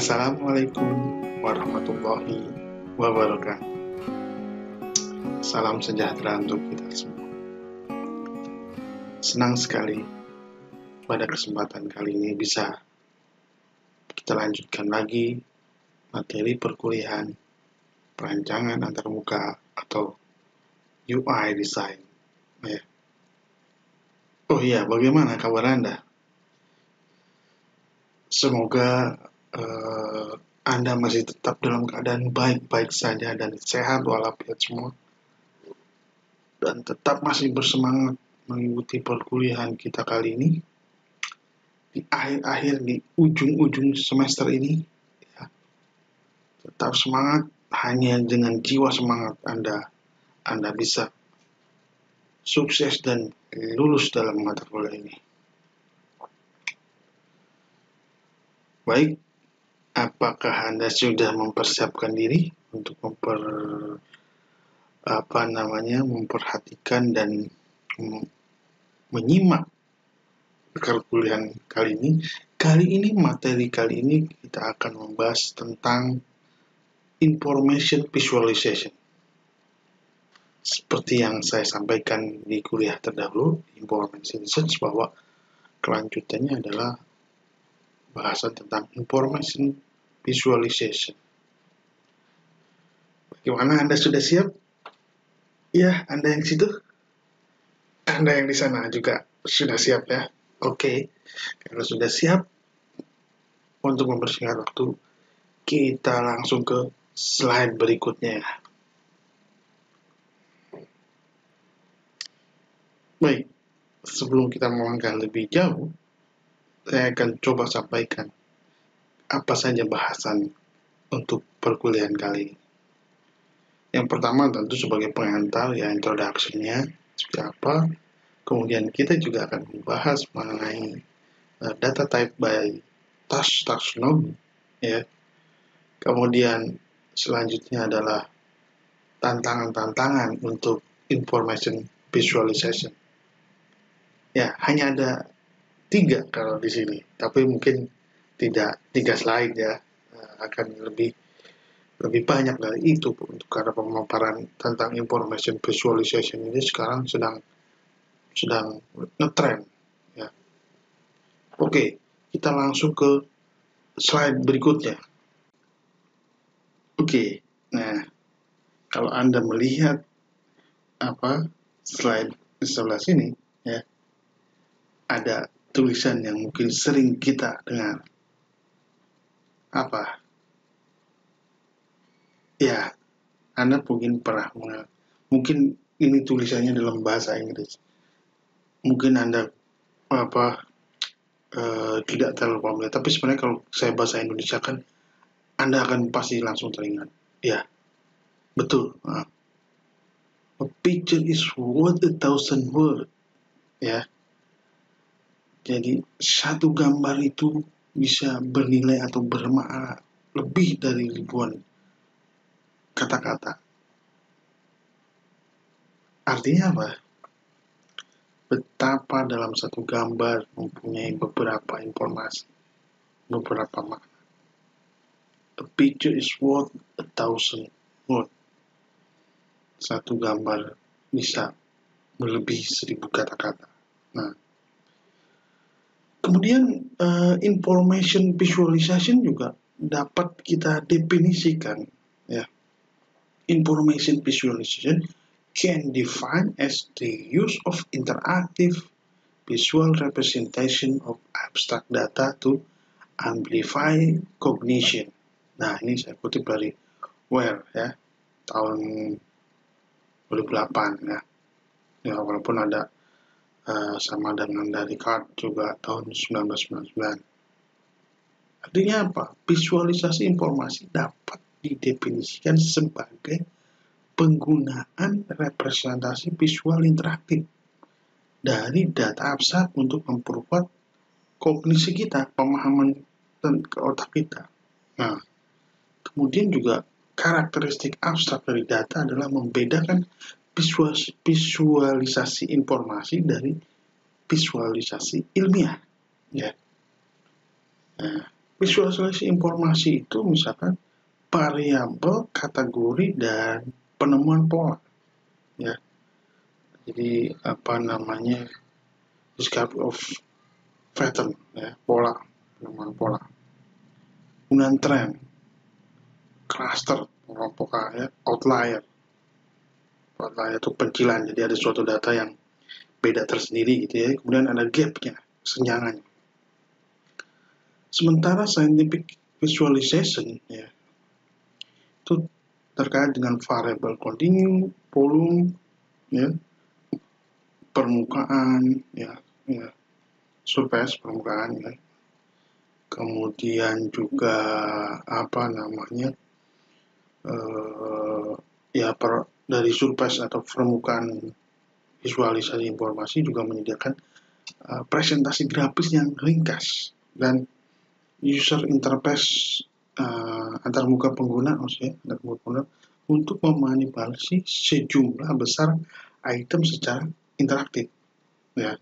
Assalamualaikum warahmatullahi wabarakatuh. Salam sejahtera untuk kita semua. Senang sekali pada kesempatan kali ini bisa kita lanjutkan lagi materi perkuliahan perancangan antarmuka atau UI design. Oh iya, bagaimana kabar Anda? Semoga Anda masih tetap dalam keadaan baik-baik saja dan sehat walafiat semua, dan tetap masih bersemangat mengikuti perkuliahan kita kali ini di akhir-akhir, di ujung-ujung semester ini. Tetap semangat, hanya dengan jiwa semangat Anda bisa sukses dan lulus dalam mata kuliah ini. Baik, apakah Anda sudah mempersiapkan diri untuk memperhatikan dan menyimak perkuliahan kali ini? Materi kali ini kita akan membahas tentang information visualization. Seperti yang saya sampaikan di kuliah terdahulu, information research, bahwa kelanjutannya adalah bahasan tentang information visualization. Bagaimana, Anda sudah siap? Ya, Anda yang situ? Anda yang di sana juga sudah siap ya? Oke, kalau sudah siap, untuk mempersingkat waktu, kita langsung ke slide berikutnya. Baik, sebelum kita melangkah lebih jauh, saya akan coba sampaikan apa saja bahasan untuk perkuliahan kali ini. Yang pertama tentu sebagai pengantar, ya, introduction-nya seperti apa. Kemudian kita juga akan membahas mengenai data type by task taxonomy, ya. Kemudian selanjutnya adalah tantangan-tantangan untuk information visualization. Ya, hanya ada 3 kalau di sini, tapi mungkin tidak 3 slide ya, akan lebih banyak dari itu untuk karena pemaparan tentang information visualization ini sekarang sedang ngetrend ya. Oke, kita langsung ke slide berikutnya. Oke, nah kalau Anda melihat slide di sebelah sini ya, ada tulisan yang mungkin sering kita dengar. Apa? Ya, Anda mungkin ini tulisannya dalam bahasa Inggris. Mungkin Anda tidak terlalu familiar, tapi sebenarnya kalau saya bahasa Indonesia kan Anda akan pasti langsung teringat. Ya, betul. A picture is worth 1,000 words. Ya. Jadi satu gambar itu bisa bernilai atau bermakna lebih dari ribuan kata-kata. Artinya apa? Betapa dalam satu gambar mempunyai beberapa informasi, beberapa makna. A picture is worth 1,000 words. Satu gambar bisa melebihi 1,000 kata-kata. Nah, kemudian information visualization juga dapat kita definisikan ya. Information visualization can define as the use of interactive visual representation of abstract data to amplify cognition. Nah, ini saya kutip dari Ware ya, tahun 2008 ya. Ya, walaupun ada sama dengan dari Card juga tahun 1999. Artinya apa? Visualisasi informasi dapat didefinisikan sebagai penggunaan representasi visual interaktif dari data abstrak untuk memperkuat kognisi kita, pemahaman dan ke otak kita. Nah, kemudian juga karakteristik abstrak dari data adalah membedakan visualisasi informasi dari visualisasi ilmiah. Ya. Nah, Visualisasi informasi itu misalkan variabel, kategori, dan penemuan pola. Ya, jadi discovery of pattern, ya, pola, penemuan pola. Kemudian tren, cluster, ya, outlier. Outlier itu pencilan, jadi ada suatu data yang beda tersendiri gitu ya. Kemudian ada gap-nya, senjangannya. Sementara scientific visualization, ya, itu terkait dengan variabel continue, volume, ya, permukaan, ya, surface permukaan, ya. Kemudian juga dari surface atau permukaan visualisasi informasi juga menyediakan presentasi grafis yang ringkas dan user interface antarmuka pengguna, untuk memanipulasi sejumlah besar item secara interaktif, ya.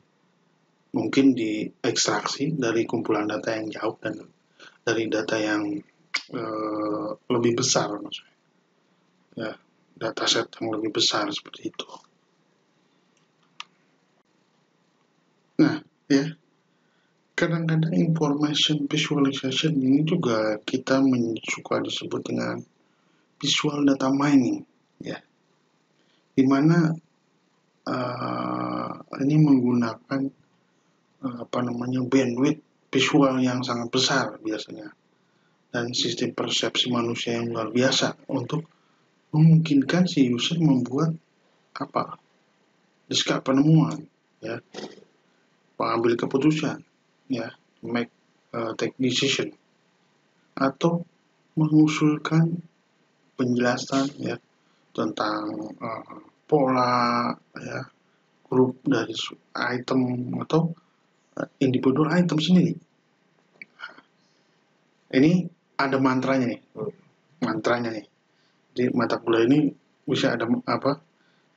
Mungkin diekstraksi dari kumpulan data yang jauh dan dari data yang lebih besar, maksudnya, ya, dataset yang lebih besar seperti itu. Nah, ya, kadang-kadang information visualization ini juga kita suka disebut dengan visual data mining, ya, dimana ini menggunakan bandwidth visual yang sangat besar biasanya dan sistem persepsi manusia yang luar biasa untuk memungkinkan si user membuat penemuan, ya, mengambil keputusan, ya, take decision, atau mengusulkan penjelasan, ya, tentang pola, ya, grup dari item atau individual item sendiri. Ini ada mantranya nih. Jadi mata kuliah ini bisa ada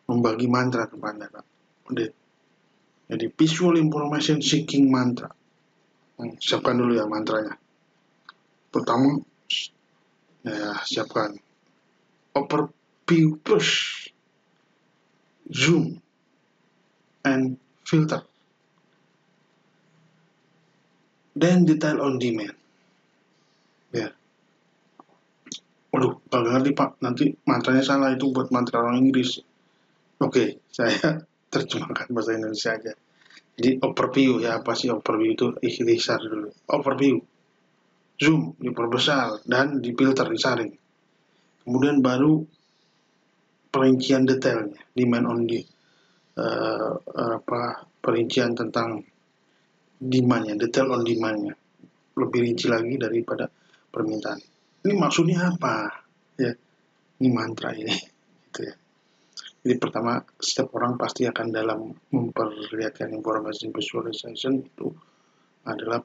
membagi mantra kepada Anda. Jadi visual information seeking mantra. Siapkan dulu ya mantranya. Pertama, ya, siapkan overview plus zoom and filter, then detail on demand. Ya. Waduh, kalau ngerti Pak, nanti mantranya salah, itu buat mantra orang Inggris. Oke, saya terjemahkan bahasa Indonesia aja. Jadi overview, ya, apa sih overview itu? Ikhtisar dulu. Overview, zoom diperbesar dan difilter, disaring. Kemudian baru perincian detailnya, demand on perincian tentang demandnya, detail on demandnya, lebih rinci lagi daripada permintaan. Ini maksudnya apa? Ya, ini mantra ini, gitu ya. Jadi pertama, setiap orang pasti akan dalam memperlihatkan informasi visualization itu adalah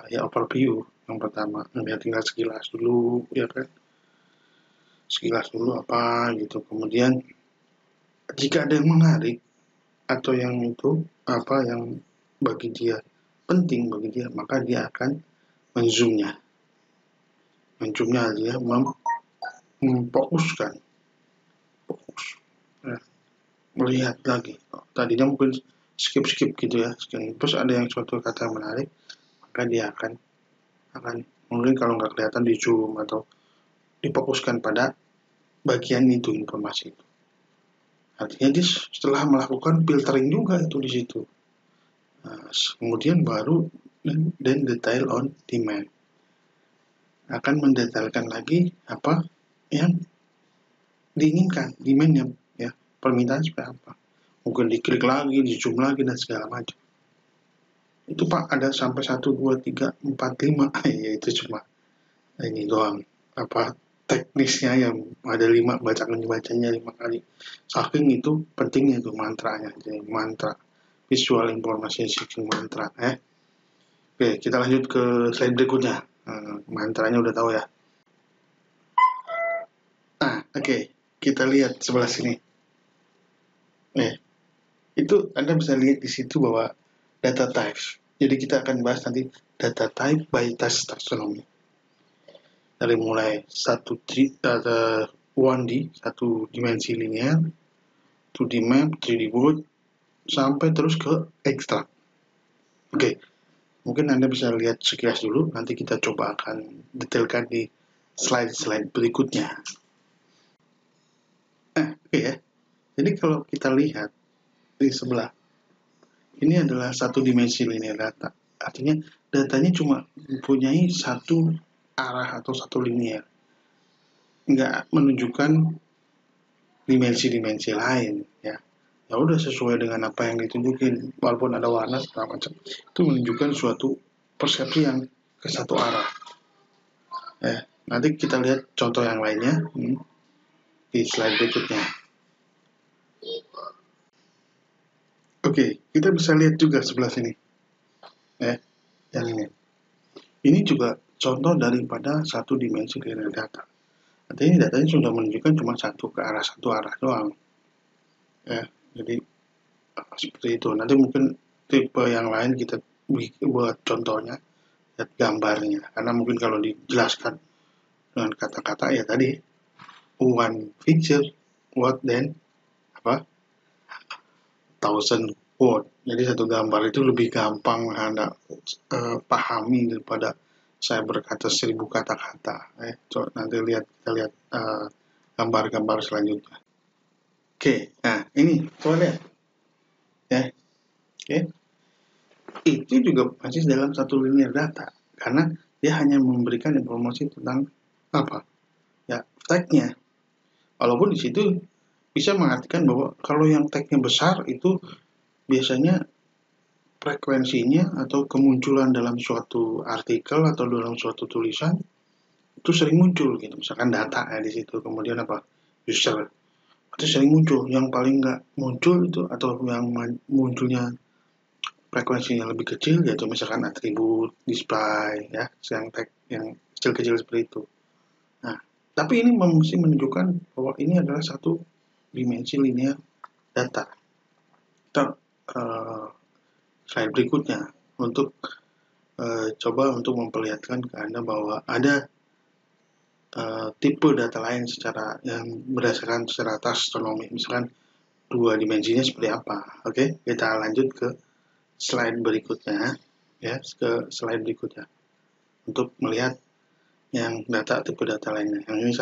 ya overview. Yang pertama, tinggal sekilas dulu, ya kan? Sekilas dulu apa gitu. Kemudian jika ada yang menarik atau yang yang bagi dia penting bagi dia, maka dia akan menzoomnya dia memfokuskan, ya, melihat lagi. Tadinya mungkin skip gitu ya, terus ada yang suatu kata menarik, maka dia akan mungkin kalau nggak kelihatan di zoom atau difokuskan pada bagian itu, informasi itu. Artinya dia setelah melakukan filtering juga itu di situ. Nah, kemudian baru dan detail on demand, akan mendetailkan lagi apa yang diinginkan, demandnya, ya, permintaan seperti apa. Mungkin diklik lagi, di zoom lagi dan segala macam. Itu Pak ada sampai 1, 2, 3, 4, 5. Ya itu cuma ini doang teknisnya yang ada 5, bacanya 5 kali. Saking itu pentingnya itu mantranya. Jadi mantra visual information seeking mantra. Oke, kita lanjut ke slide berikutnya. Mantranya udah tahu ya. Oke, kita lihat sebelah sini. Itu Anda bisa lihat di situ bahwa data types. Jadi kita akan bahas nanti data type by task taxonomy. Dari mulai 1D, satu dimensi linear, 2D map, 3D board, sampai terus ke extract. Oke, mungkin Anda bisa lihat sekilas dulu, nanti kita coba akan detailkan di slide-slide berikutnya. Oke ya. Jadi kalau kita lihat di sebelah, ini adalah satu dimensi linear data. Artinya datanya cuma mempunyai satu arah atau satu linear. Nggak menunjukkan dimensi-dimensi lain ya. Ya udah sesuai dengan apa yang ditunjukin, walaupun ada warna segala macam. Itu menunjukkan suatu persepsi yang ke satu arah. Nanti kita lihat contoh yang lainnya di slide berikutnya. Oke, kita bisa lihat juga sebelah sini. Yang ini. Ini juga contoh daripada satu dimensi linear data. Artinya datanya sudah menunjukkan cuma satu arah doang. Jadi seperti itu. Nanti mungkin tipe yang lain kita buat contohnya, lihat gambarnya. Karena mungkin kalau dijelaskan dengan kata-kata ya tadi, one picture, what then, 1000 word. Jadi satu gambar itu lebih gampang Anda pahami daripada saya berkata 1000 kata-kata. Coba nanti kita lihat gambar-gambar selanjutnya. Oke, nah ini coba lihat. Oke. Itu juga masih dalam satu linear data karena dia hanya memberikan informasi tentang tag-nya. Walaupun di situ bisa mengartikan bahwa kalau yang tag-nya besar itu biasanya frekuensinya atau kemunculan dalam suatu artikel atau dalam suatu tulisan itu sering muncul gitu. Misalkan data di situ, kemudian user itu sering muncul. Yang paling nggak muncul itu atau yang munculnya frekuensinya lebih kecil yaitu misalkan atribut, display ya, yang tag yang kecil-kecil seperti itu. Nah, tapi ini mesti menunjukkan bahwa ini adalah satu dimensi linear data. Kita slide berikutnya untuk coba untuk memperlihatkan ke Anda bahwa ada tipe data lain yang berdasarkan secara taksonomi, misalkan dua dimensinya seperti apa. Oke, kita lanjut ke slide berikutnya ke slide berikutnya untuk melihat yang tipe data lainnya. Yang ini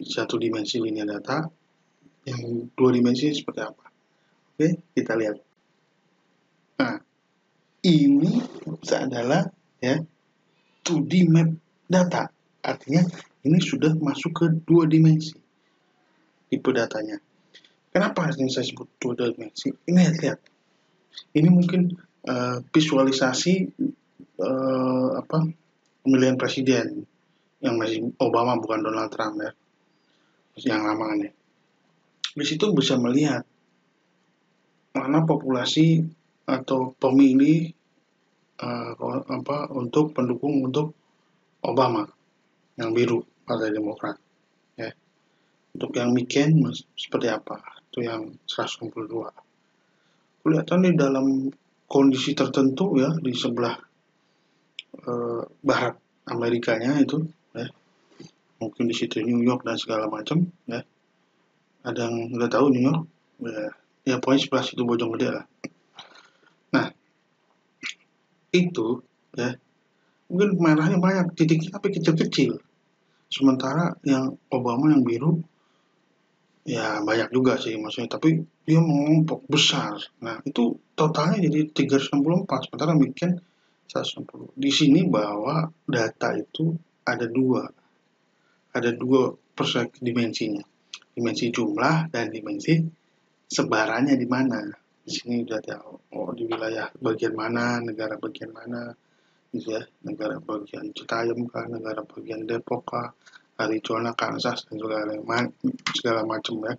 satu dimensi linear data, yang dua dimensi seperti apa. Oke, kita lihat. Nah, ini adalah 2D map data. Artinya ini sudah masuk ke dua dimensi tipe datanya. Kenapa ini saya sebut dua dimensi? Ini lihat. Ini mungkin visualisasi pemilihan presiden yang masih Obama, bukan Donald Trump ya, yang lama nih. Di situ bisa melihat mana populasi atau pemilih untuk pendukung untuk Obama yang biru, Partai Demokrat ya. Untuk yang McCain seperti apa? Itu yang 162. Kelihatan di dalam kondisi tertentu ya, di sebelah barat Amerikanya itu ya. Mungkin di situ New York dan segala macam ya. Ada yang udah tahu New York ya pokoknya sebelah situ Bojonggede lah. Nah, itu ya mungkin merahnya banyak, titiknya tapi kecil-kecil. Sementara yang Obama yang biru ya banyak juga sih maksudnya, tapi dia mengompok besar. Nah, itu totalnya jadi 364, sementara bikin 160. Di sini bahwa data itu ada dua dimensinya. Dimensi jumlah dan dimensi sebarannya di mana. Di sini udah tahu di wilayah bagian mana, negara bagian mana gitu ya, negara bagian Citayam kah, negara bagian Depok kah, Arizona, Kansas dan segala macam ya,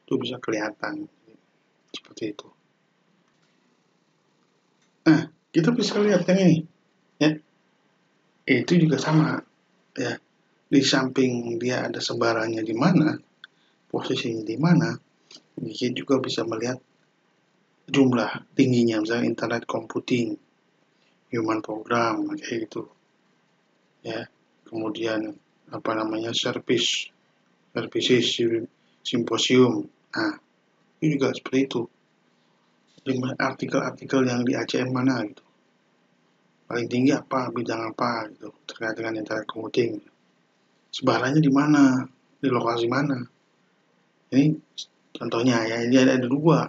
itu bisa kelihatan seperti itu. Nah, kita bisa lihat yang ini ya, itu juga sama ya, di samping dia ada sebarannya di mana, posisinya di mana, dia juga bisa melihat jumlah tingginya, misalnya internet computing human program kayak gitu ya. Kemudian services simposium. Nah, itu juga seperti itu. Artikel-artikel yang di ACM mana gitu. Paling tinggi apa, bidang apa gitu, terkait dengan internet computing. Sebarannya di mana, di lokasi mana. Ini contohnya ya, ini ada dua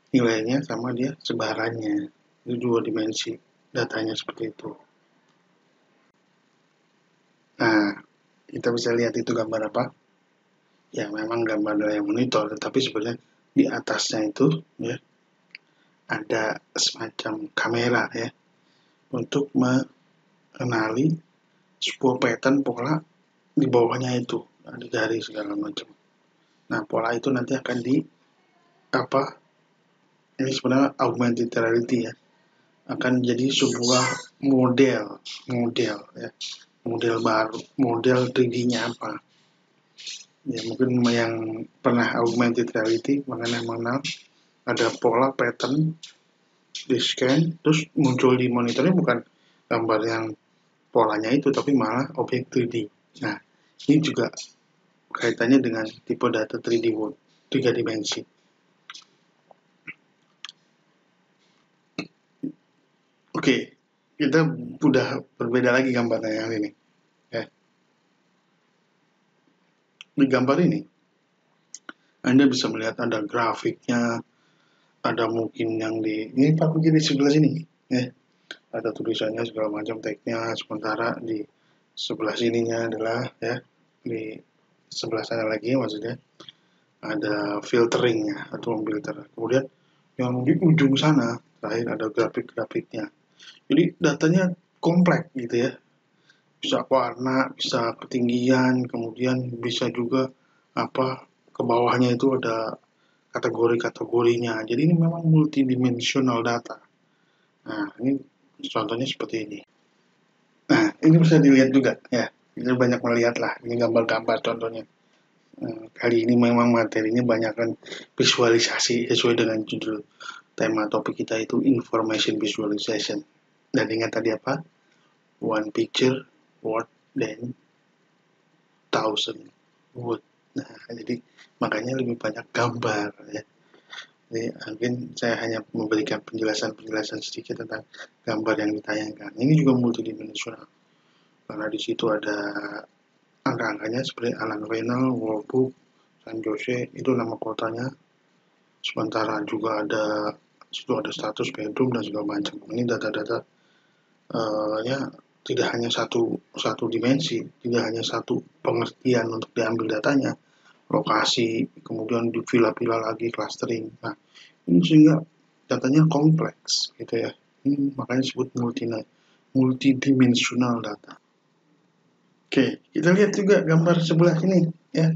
nilainya sama dia sebarannya. Itu dua dimensi datanya seperti itu. Nah, kita bisa lihat itu gambar apa? Ya, memang gambar dari monitor, tetapi sebenarnya di atasnya itu ya ada semacam kamera ya untuk mengenali sebuah pattern pola di bawahnya itu, ada garis segala macam. Nah, pola itu nanti akan ini sebenarnya augmented reality ya, akan jadi sebuah model ya, model baru, model 3D-nya apa. Ya, mungkin yang pernah augmented reality mengenal ada pola pattern di scan, terus muncul di monitornya bukan gambar yang polanya itu, tapi malah objek 3D. Nah, ini juga kaitannya dengan tipe data 3D world, 3 dimensi. Oke, kita udah berbeda lagi gambarnya yang ini. Ya. Di gambar ini, Anda bisa melihat ada grafiknya, ada mungkin yang ini pakai di sebelah sini. Ya. Ada tulisannya segala macam teksnya, sementara di sebelah sininya adalah ya, di sebelah sana lagi maksudnya ada filteringnya atau memfilter. Kemudian yang di ujung sana terakhir ada grafik-grafiknya. Jadi datanya kompleks gitu ya. Bisa warna, bisa ketinggian, kemudian bisa juga ke bawahnya itu ada kategori-kategorinya. Jadi ini memang multidimensional data. Nah, ini contohnya seperti ini. Nah, ini bisa dilihat juga ya. Ini banyak melihat lah. Ini gambar-gambar contohnya. Kali ini memang materinya banyak kan visualisasi sesuai dengan judul tema topik kita itu information visualization. Dan ingat tadi apa? One picture worth than thousand word. Nah, jadi makanya lebih banyak gambar ya. Jadi mungkin saya hanya memberikan penjelasan sedikit tentang gambar yang ditayangkan. Ini juga multidimensional karena di situ ada angka-angkanya seperti Alan Renal, World San Jose itu nama kotanya. Sementara juga ada status bedroom dan segala macam. Ini data-data ya tidak hanya satu dimensi, tidak hanya satu pengertian untuk diambil datanya, lokasi, kemudian dipilah-pilah lagi clustering. Nah, ini sehingga datanya kompleks gitu ya. Ini makanya disebut multidimensional data. Oke, kita lihat juga gambar sebelah sini ya.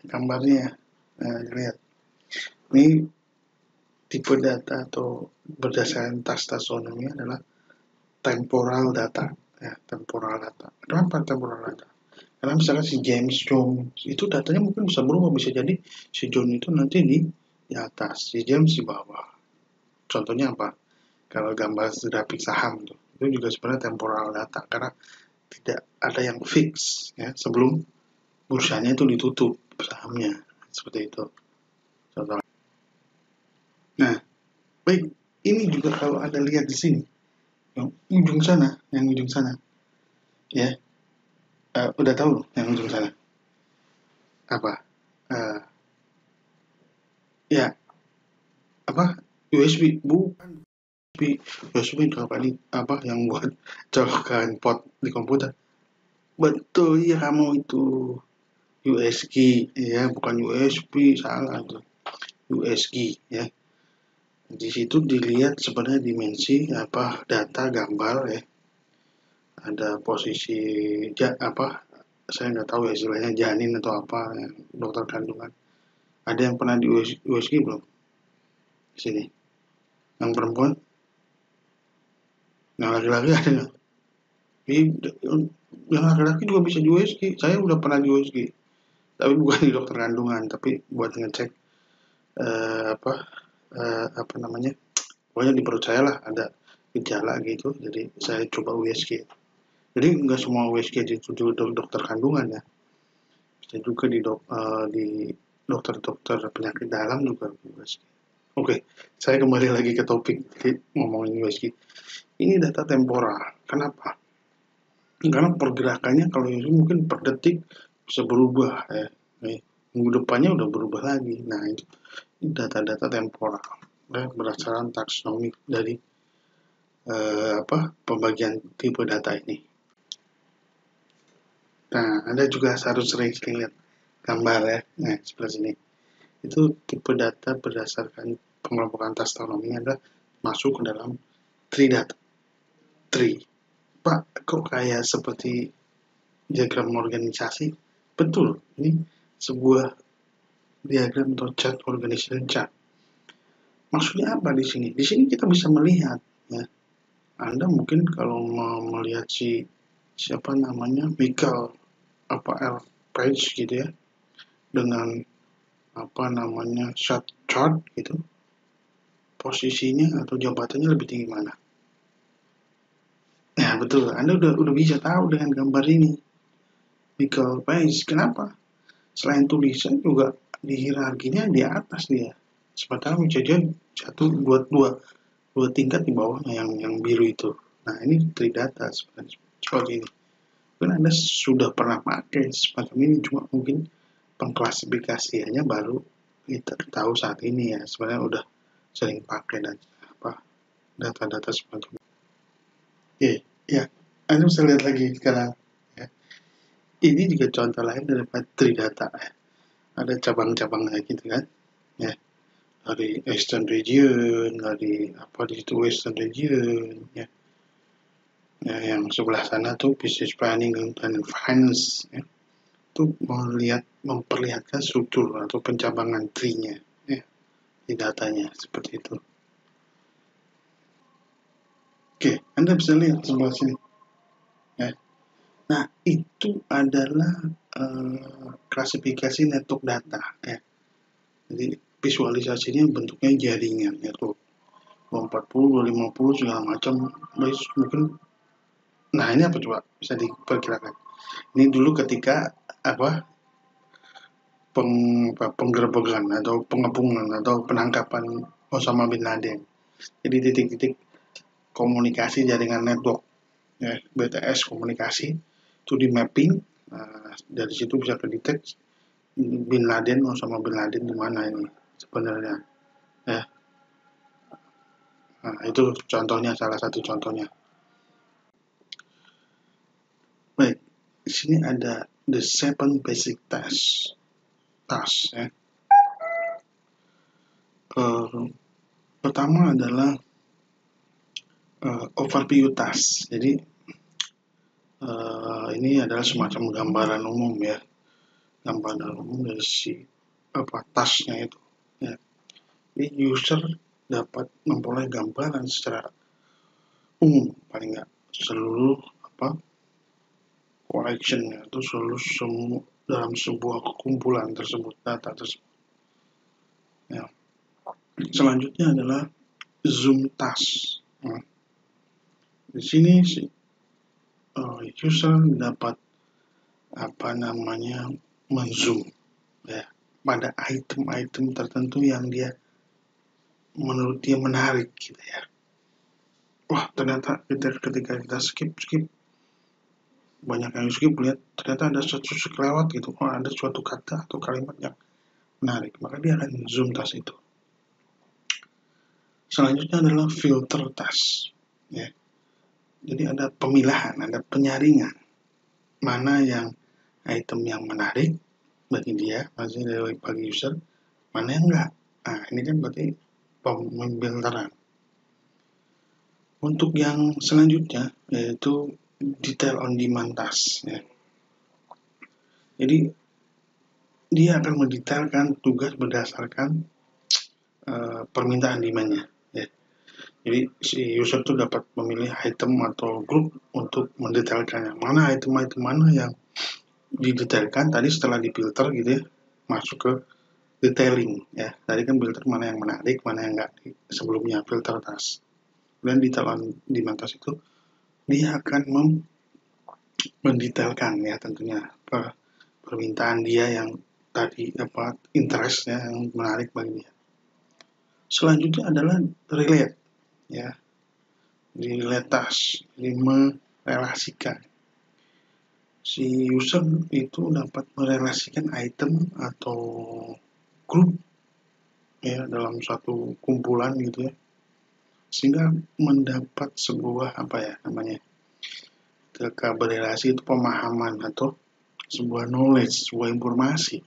Gambarnya. Nah, lihat. Ini tipe data atau berdasarkan tas taksonomi adalah temporal data. Ya, temporal data. Kenapa temporal data? Karena misalnya si James Jones itu datanya mungkin bisa berubah, bisa jadi si John itu nanti di atas, si James di bawah. Contohnya apa? Kalau gambar grafik saham itu juga sebenarnya temporal data karena tidak ada yang fix ya sebelum bursanya itu ditutup sahamnya seperti itu. Contoh. Nah, baik ini juga kalau ada lihat di sini yang ujung sana, ya udah tahu yang ujung sana apa? Ya apa? USB bukan USB yang buat colokan pot di komputer. Betul ya kamu itu USG ya bukan USB salah tuh USG ya. Di situ dilihat sebenarnya dimensi data gambar ya. Ada posisi saya nggak tahu ya istilahnya janin atau apa ya, dokter kandungan. Ada yang pernah di USG belum? Di sini. Yang perempuan? Yang laki-laki ada nggak? Yang laki-laki juga bisa di USG. Saya udah pernah di USG. Tapi bukan di dokter kandungan, tapi buat ngecek pokoknya di perut saya lah ada gejala gitu, jadi saya coba USG. Jadi nggak semua USG itu dokter kandungan ya, bisa juga di dokter-dokter penyakit dalam juga USG. Oke, saya kembali lagi ke topik ngomongin USG. Ini data temporal. Kenapa? Karena pergerakannya kalau ini mungkin per detik bisa berubah ya. Minggu depannya udah berubah lagi. Nah, itu data-data temporal ya, berdasarkan taksonomi dari pembagian tipe data ini. Nah, Anda juga harus sering lihat gambar ya. Nah, sebelah sini. Itu tipe data berdasarkan pengelompokan taksonomi adalah masuk ke dalam tree data. Tree. Pak, kok kayak seperti diagram organisasi? Betul, ini sebuah diagram atau chart, organization chart. Maksudnya apa di sini? Di sini kita bisa melihat ya. Anda mungkin kalau melihat siapa namanya Michael L. Page gitu ya, dengan chart gitu, posisinya atau jabatannya lebih tinggi mana? Nah betul, Anda udah bisa tahu dengan gambar ini. Michael Page, kenapa? Selain tulisan juga di hierarkinya di atas dia. Sementara kejadian dua tingkat di bawahnya yang biru itu. Nah ini tridata seperti ini. Mungkin Anda sudah pernah pakai semacam ini, cuma mungkin pengklasifikasiannya baru kita tahu saat ini ya. Sebenarnya udah sering pakai dan data-data semacam ini. Oke, ya. Anda bisa lihat lagi sekarang. Ya. Ini juga contoh lain dari tridata ya. Ada cabang-cabangnya gitu kan. Ya. Dari Eastern Region, dari di situ Western Region, ya. Ya, yang sebelah sana tuh business planning dan finance, ya. Itu memperlihatkan struktur atau pencabangan tree-nya, ya, di datanya seperti itu. Oke, Anda bisa lihat sebelah sini. Ya. Nah, itu adalah klasifikasi network data, ya. Jadi visualisasinya bentuknya jaringan ya tuh 240, 250 segala macam. Mungkin nah ini apa coba bisa diperkirakan. Ini dulu ketika penggerbekan atau pengepungan atau penangkapan Osama bin Laden. Jadi titik-titik komunikasi jaringan network ya, BTS komunikasi itu di mapping. Nah, dari situ bisa kedetek Bin Laden, Osama bin Laden di mana ini sebenarnya ya. Nah, itu contohnya, salah satu contohnya. Baik, di sini ada the 7 basic task ya. Pertama adalah overview task. Jadi ini adalah semacam gambaran umum ya, gambaran umum dari tasknya itu. Ya. Jadi user dapat memperoleh gambaran secara umum, paling nggak seluruh collection atau semua dalam sebuah kumpulan tersebut, data tersebut. Ya. Selanjutnya adalah zoom task. Ya. Di sini user dapat menzoom ya pada item-item tertentu yang menurut dia menarik gitu ya. Wah, ternyata ketika kita skip banyak yang skip, lihat ternyata ada sesuatu kelewat gitu. Oh, ada suatu kata atau kalimat yang menarik, maka dia akan zoom task itu. Selanjutnya adalah filter task ya. Jadi ada pemilahan, ada penyaringan mana yang item yang menarik bagi dia, maksudnya bagi user, mana yang enggak. Nah, ini kan berarti pemfilteran. Untuk yang selanjutnya yaitu detail on demand task ya. Jadi dia akan mendetailkan tugas berdasarkan permintaan demand-nya ya. Jadi si user itu dapat memilih item atau grup untuk mendetailkannya. Mana item-item mana yang didetailkan tadi setelah difilter gitu ya, masuk ke detailing ya. Tadi kan filter mana yang menarik, mana yang enggak sebelumnya filter task. Kemudian detail on demand task itu dia akan mendetailkan ya tentunya permintaan dia yang tadi interest ya, yang menarik bagi dia. Selanjutnya adalah relate ya, relate task, jadi merelasikan. Si user itu dapat merelasikan item atau grup ya dalam suatu kumpulan gitu ya, sehingga mendapat sebuah ketika berrelasi itu pemahaman atau sebuah knowledge, sebuah informasi.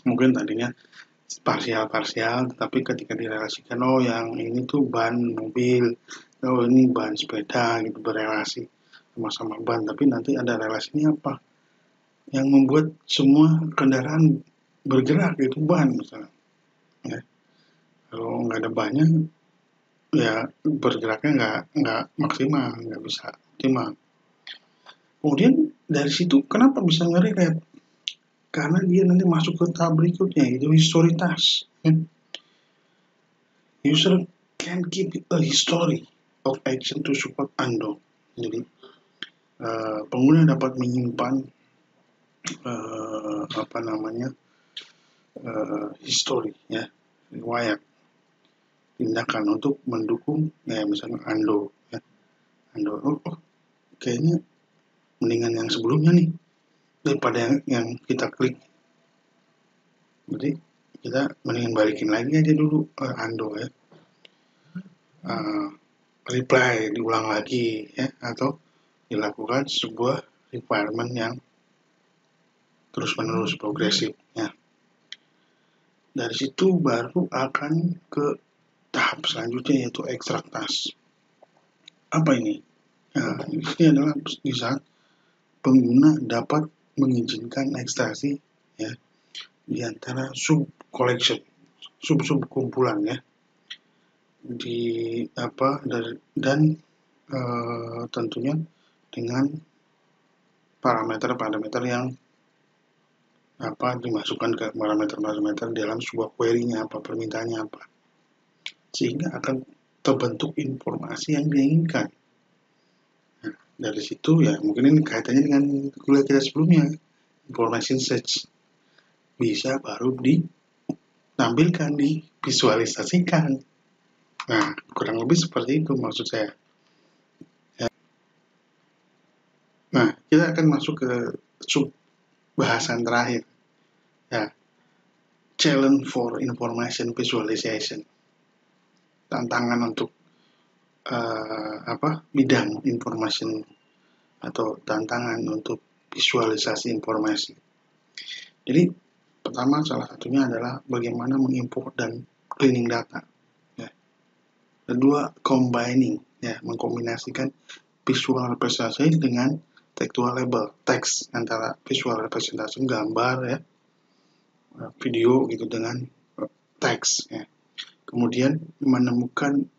Mungkin tadinya parsial, tetapi ketika direlasikan, oh yang ini tuh ban mobil, oh ini ban sepeda gitu, berrelasi sama-sama ban, tapi nanti ada relasinya apa? Yang membuat semua kendaraan bergerak itu ban misalnya. Ya. Kalau nggak ada bannya, ya bergeraknya nggak maksimal, nggak bisa optimal. Kemudian dari situ kenapa bisa nge-relate? Karena dia nanti masuk ke tahap berikutnya, yaitu history task. User can keep a history of action to support undo. Jadi pengguna dapat menyimpan history ya, riwayat tindakan untuk mendukung ya misalnya undo ya. Undo kayaknya mendingan yang sebelumnya nih daripada yang kita klik. Jadi kita mendingan balikin lagi aja dulu undo ya. Reply diulang lagi ya, atau dilakukan sebuah requirement yang terus-menerus progresif ya. Dari situ baru akan ke tahap selanjutnya, yaitu extract task. Apa ini? Nah, ini adalah di saat pengguna dapat mengizinkan ekstraksi ya di antara sub collection, sub kumpulan ya, dan tentunya dengan parameter yang dimasukkan ke parameter dalam sebuah query-nya permintaannya apa, sehingga akan terbentuk informasi yang diinginkan. Nah, dari situ ya mungkin ini kaitannya dengan kuliah kita sebelumnya, information search bisa baru ditampilkan, divisualisasikan. Nah, kurang lebih seperti itu maksud saya. Ya. Nah, kita akan masuk ke sub bahasan terakhir. Ya, challenge for information visualization. Tantangan untuk bidang information atau tantangan untuk visualisasi informasi. Jadi pertama salah satunya adalah bagaimana mengimport dan cleaning data. Ya. Kedua, combining, ya, mengkombinasikan visual representation dengan textual label, teks antara visual representation gambar ya, video gitu dengan teks ya. Kemudian menemukan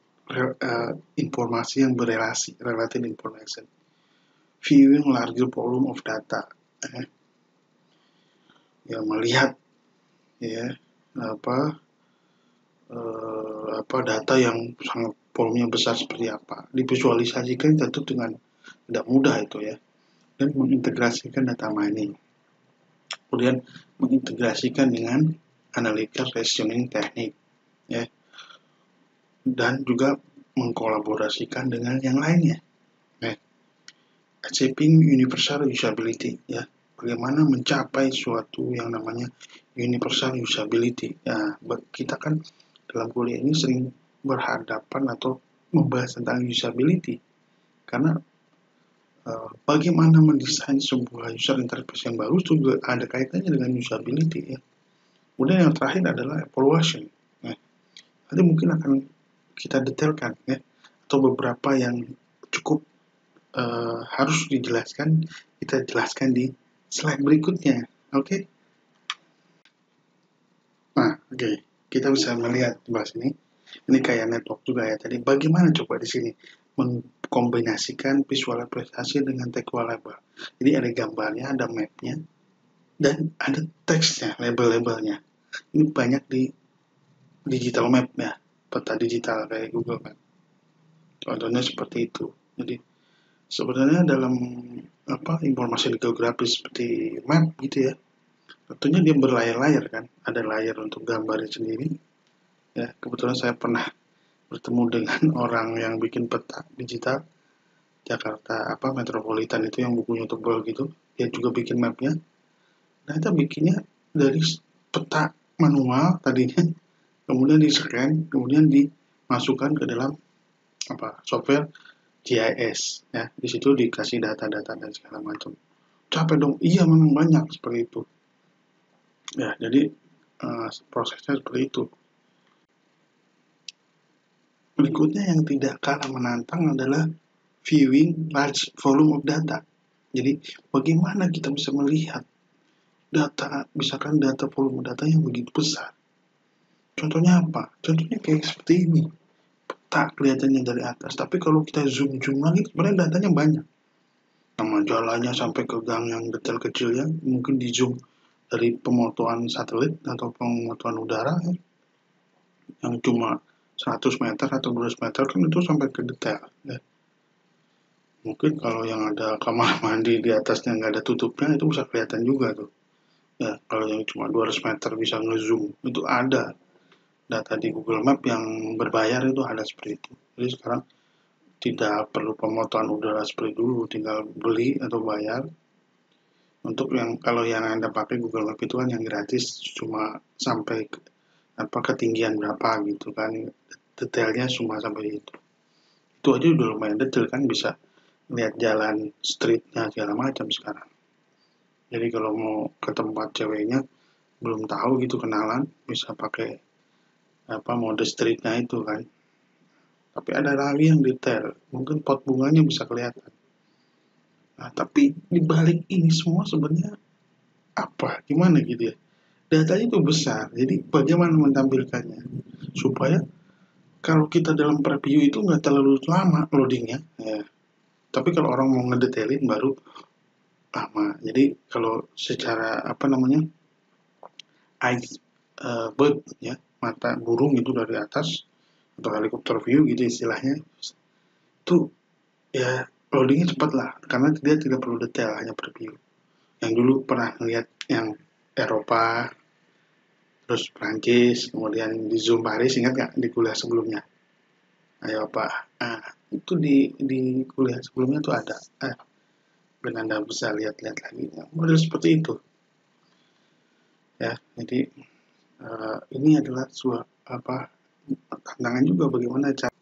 informasi yang berrelasi, related information. Viewing larger volume of data, ya melihat ya data yang sangat volumenya besar seperti apa, divisualisasikan tentu dengan tidak mudah itu ya, dan mengintegrasikan data mining, kemudian mengintegrasikan dengan analytical reasoning teknik ya, dan juga mengkolaborasikan dengan yang lainnya. Achieving universal usability ya, bagaimana mencapai suatu yang namanya universal usability. Ya, kita kan dalam kuliah ini sering berhadapan atau membahas tentang usability karena bagaimana mendesain sebuah user interface yang baru juga ada kaitannya dengan usability ya. Kemudian yang terakhir adalah evaluation. Ya. Nanti mungkin akan kita detailkan ya, atau beberapa yang cukup harus dijelaskan, kita jelaskan di slide berikutnya. Oke? Nah, oke. Kita bisa melihat di bawah sini. Ini kayak network juga ya tadi. Bagaimana coba di sini mengkombinasikan visual representasi dengan textual label. Jadi ada gambarnya, ada mapnya, dan ada teksnya, label-labelnya. Ini banyak di digital map ya, peta digital kayak Google Map. Contohnya seperti itu. Jadi sebenarnya dalam informasi geografis seperti map gitu ya, tentunya dia berlayar-layar kan, ada layar untuk gambarnya sendiri. Ya, kebetulan saya pernah bertemu dengan orang yang bikin peta digital Jakarta metropolitan itu yang bukunya tebal gitu. Dia juga bikin mapnya. Nah, itu bikinnya dari peta manual tadinya, kemudian di scan, kemudian dimasukkan ke dalam software GIS ya. Di situ dikasih data-data dan segala macam. Capek dong. Iya, memang banyak seperti itu. Ya, jadi prosesnya seperti itu. Berikutnya yang tidak kalah menantang adalah viewing large volume of data. Jadi bagaimana kita bisa melihat misalkan data volume data yang begitu besar. Contohnya apa? Contohnya kayak seperti ini. Tak kelihatannya dari atas, tapi kalau kita zoom lagi, sebenarnya datanya banyak. Nama jalannya sampai ke gang yang detail kecilnya, mungkin di zoom dari pemotoan satelit atau pemotoan udara yang cuma 100 meter atau 200 meter kan itu sampai ke detail ya. Mungkin kalau yang ada kamar mandi di atasnya nggak ada tutupnya itu bisa kelihatan juga tuh ya. Kalau yang cuma 200 meter bisa ngezoom itu ada data di Google Map yang berbayar, itu ada seperti itu. Jadi sekarang tidak perlu pemotoan udara seperti dulu, tinggal beli atau bayar. Untuk yang kalau yang Anda pakai Google Map itu kan yang gratis cuma sampai ketinggian berapa gitu kan, detailnya cuma sampai itu. Itu aja udah lumayan detail kan, bisa lihat jalan streetnya segala macam sekarang. Jadi kalau mau ke tempat ceweknya belum tahu gitu kenalan, bisa pakai mode streetnya itu kan. Tapi ada lagi yang detail, mungkin pot bunganya bisa kelihatan. Nah, tapi di balik ini semua sebenarnya gimana gitu ya? Datanya itu besar, jadi bagaimana menampilkannya supaya kalau kita dalam preview itu nggak terlalu lama loadingnya. Ya. Tapi kalau orang mau ngedetailin baru lama. Jadi kalau secara bird ya, mata burung itu dari atas atau helikopter view gitu istilahnya, itu ya loadingnya cepat lah karena dia tidak perlu detail, hanya preview. Yang dulu pernah lihat yang Eropa, terus Prancis, kemudian di Zoom Paris, ingat nggak di kuliah sebelumnya? Ayo Pak, itu di kuliah sebelumnya tuh ada, dan Anda bisa lihat-lihat lagi, model seperti itu. Ya, jadi ini adalah tantangan juga bagaimana cara.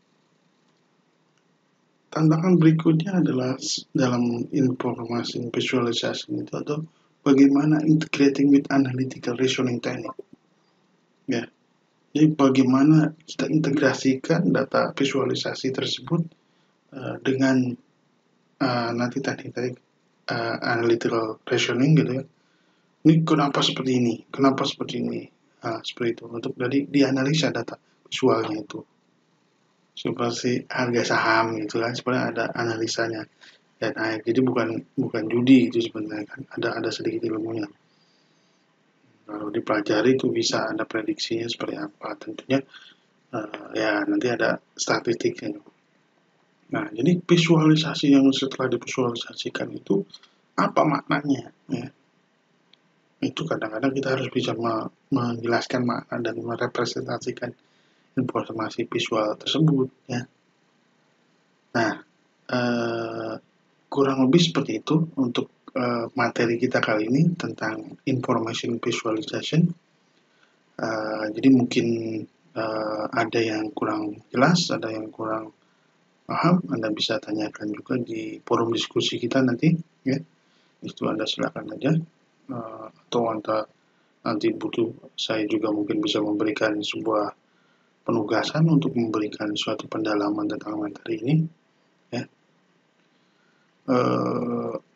Tantangan berikutnya adalah dalam informasi visualization itu atau bagaimana integrating with analytical reasoning technique. Ya, jadi bagaimana kita integrasikan data visualisasi tersebut dengan nanti teknik analytical reasoning gitu ya. Ini kenapa seperti ini? Kenapa seperti ini? Seperti itu. Untuk jadi dianalisa data visualnya itu. Seperti harga saham gitu kan, sebenarnya ada analisanya dan naik. Jadi bukan judi itu sebenarnya kan. Ada sedikit ilmunya. Kalau dipelajari itu bisa ada prediksinya seperti apa. Tentunya ya nanti ada statistiknya. Nah, jadi visualisasi yang setelah divisualisasikan itu apa maknanya? Ya. Itu kadang-kadang kita harus bisa menjelaskan makna dan merepresentasikan informasi visual tersebut. Ya. Nah, kurang lebih seperti itu untuk materi kita kali ini tentang information visualization. Jadi mungkin ada yang kurang jelas, ada yang kurang paham, Anda bisa tanyakan juga di forum diskusi kita nanti, ya. Itu Anda silakan aja, atau Anda nanti butuh, saya juga mungkin bisa memberikan sebuah penugasan untuk memberikan suatu pendalaman tentang materi ini, ya.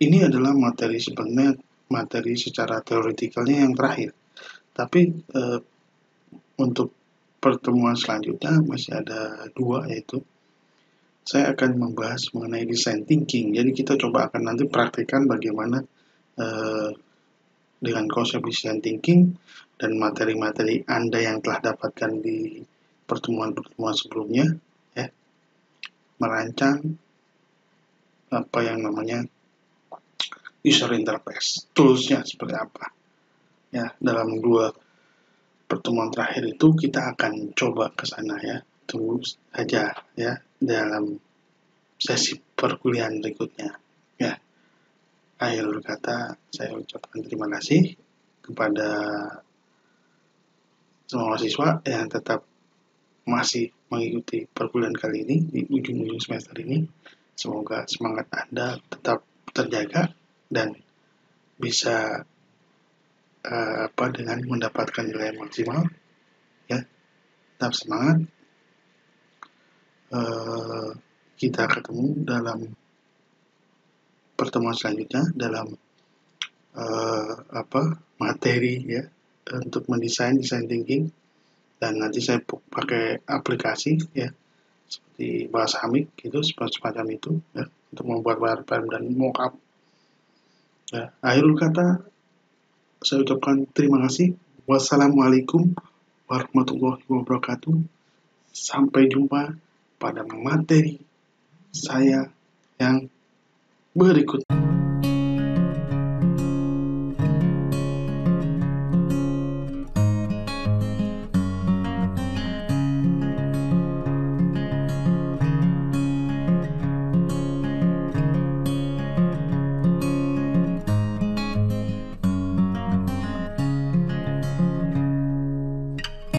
Ini adalah sebenarnya materi secara teoretikalnya yang terakhir, tapi untuk pertemuan selanjutnya masih ada 2, yaitu saya akan membahas mengenai design thinking. Jadi kita coba akan nanti praktikkan bagaimana dengan konsep design thinking dan materi-materi Anda yang telah dapatkan di pertemuan-pertemuan sebelumnya, ya. merancang apa yang namanya user interface, toolsnya seperti apa. Ya, dalam 2 pertemuan terakhir itu kita akan coba ke sana ya. Tunggu saja ya dalam sesi perkuliahan berikutnya. Ya, akhir kata saya ucapkan terima kasih kepada semua mahasiswa yang tetap masih mengikuti perkuliahan kali ini di ujung-ujung semester ini. Semoga semangat Anda tetap terjaga dan bisa dengan mendapatkan nilai maksimal ya. Tetap semangat. Kita ketemu dalam pertemuan selanjutnya dalam materi ya untuk mendesain design thinking, dan nanti saya pakai aplikasi ya seperti bahasa Hamid gitu, semacam itu ya, untuk membuat wireframe dan mockup. Ya, akhirul kata saya ucapkan terima kasih. Wassalamualaikum warahmatullahi wabarakatuh. Sampai jumpa pada materi saya yang berikut.